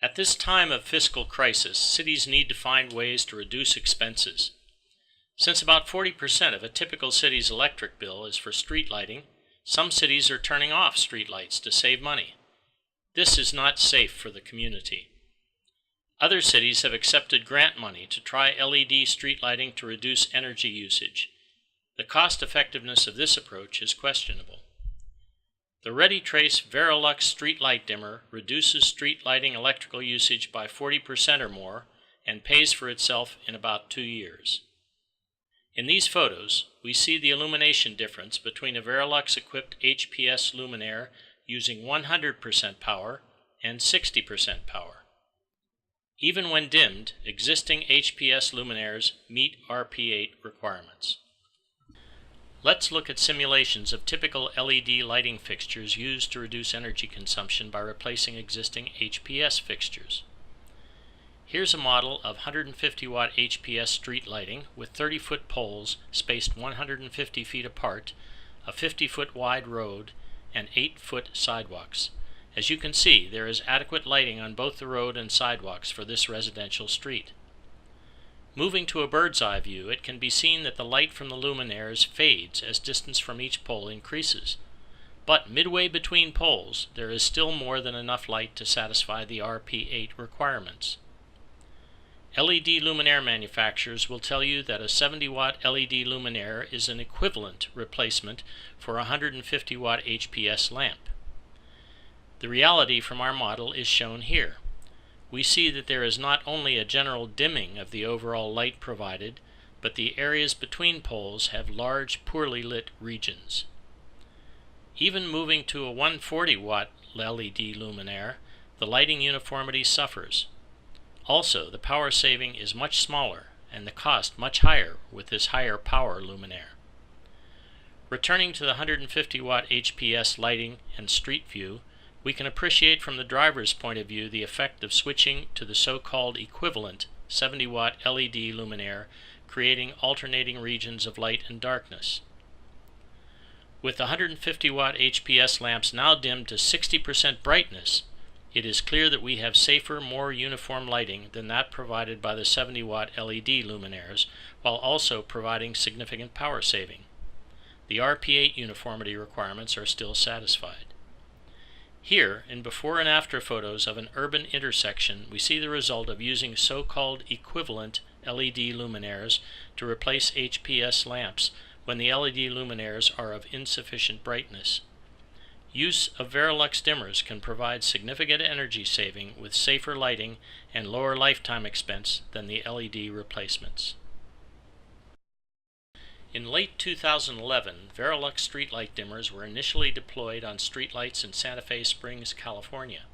At this time of fiscal crisis, cities need to find ways to reduce expenses. Since about 40% of a typical city's electric bill is for street lighting, some cities are turning off street lights to save money. This is not safe for the community. Other cities have accepted grant money to try LED street lighting to reduce energy usage. The cost effectiveness of this approach is questionable. The ReadyTrace variLux street light dimmer reduces street lighting electrical usage by 40% or more and pays for itself in about 2 years. In these photos, we see the illumination difference between a variLux equipped HPS luminaire using 100% power and 60% power. Even when dimmed, existing HPS luminaires meet RP8 requirements. Let's look at simulations of typical LED lighting fixtures used to reduce energy consumption by replacing existing HPS fixtures. Here's a model of 150 watt HPS street lighting with 30-foot poles spaced 150 feet apart, a 50-foot wide road, and 8-foot sidewalks. As you can see, there is adequate lighting on both the road and sidewalks for this residential street. Moving to a bird's eye view, it can be seen that the light from the luminaires fades as distance from each pole increases. But midway between poles, there is still more than enough light to satisfy the RP8 requirements. LED luminaire manufacturers will tell you that a 70-watt LED luminaire is an equivalent replacement for a 150-watt HPS lamp. The reality from our model is shown here. We see that there is not only a general dimming of the overall light provided, but the areas between poles have large, poorly lit regions. Even moving to a 140-watt LED luminaire, the lighting uniformity suffers. Also, the power saving is much smaller and the cost much higher with this higher power luminaire. Returning to the 150-watt HPS lighting and street view, we can appreciate from the driver's point of view the effect of switching to the so-called equivalent 70-watt LED luminaire, creating alternating regions of light and darkness. With the 150-watt HPS lamps now dimmed to 60% brightness, it is clear that we have safer, more uniform lighting than that provided by the 70-watt LED luminaires, while also providing significant power saving. The RP8 uniformity requirements are still satisfied. Here, in before and after photos of an urban intersection, we see the result of using so-called equivalent LED luminaires to replace HPS lamps when the LED luminaires are of insufficient brightness. Use of variLux dimmers can provide significant energy saving with safer lighting and lower lifetime expense than the LED replacements. In late 2011, variLux streetlight dimmers were initially deployed on streetlights in Santa Fe Springs, California.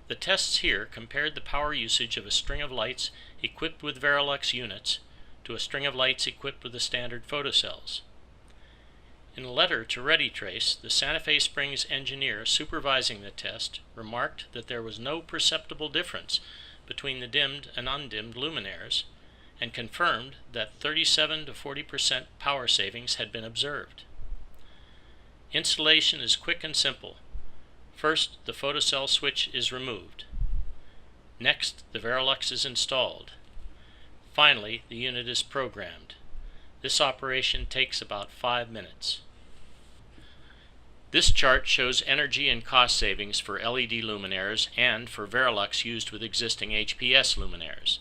The tests here compared the power usage of a string of lights equipped with variLux units to a string of lights equipped with the standard photocells. In a letter to ReadyTrace, the Santa Fe Springs engineer supervising the test remarked that there was no perceptible difference between the dimmed and undimmed luminaires, and confirmed that 37 to 40% power savings had been observed. Installation is quick and simple. First, the photocell switch is removed. Next, the variLux is installed. Finally, the unit is programmed. This operation takes about 5 minutes. This chart shows energy and cost savings for LED luminaires and for variLux used with existing HPS luminaires.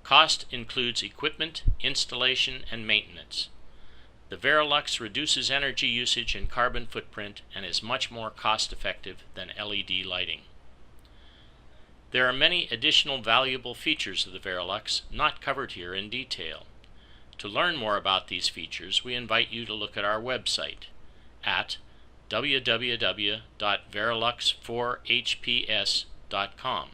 Cost includes equipment, installation, and maintenance. The variLux reduces energy usage and carbon footprint and is much more cost-effective than LED lighting. There are many additional valuable features of the variLux not covered here in detail. To learn more about these features, we invite you to look at our website at www.varilux4hps.com.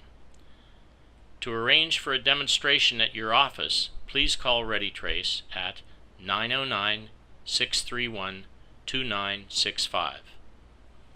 To arrange for a demonstration at your office, please call ReadyTrace at 909-631-2965.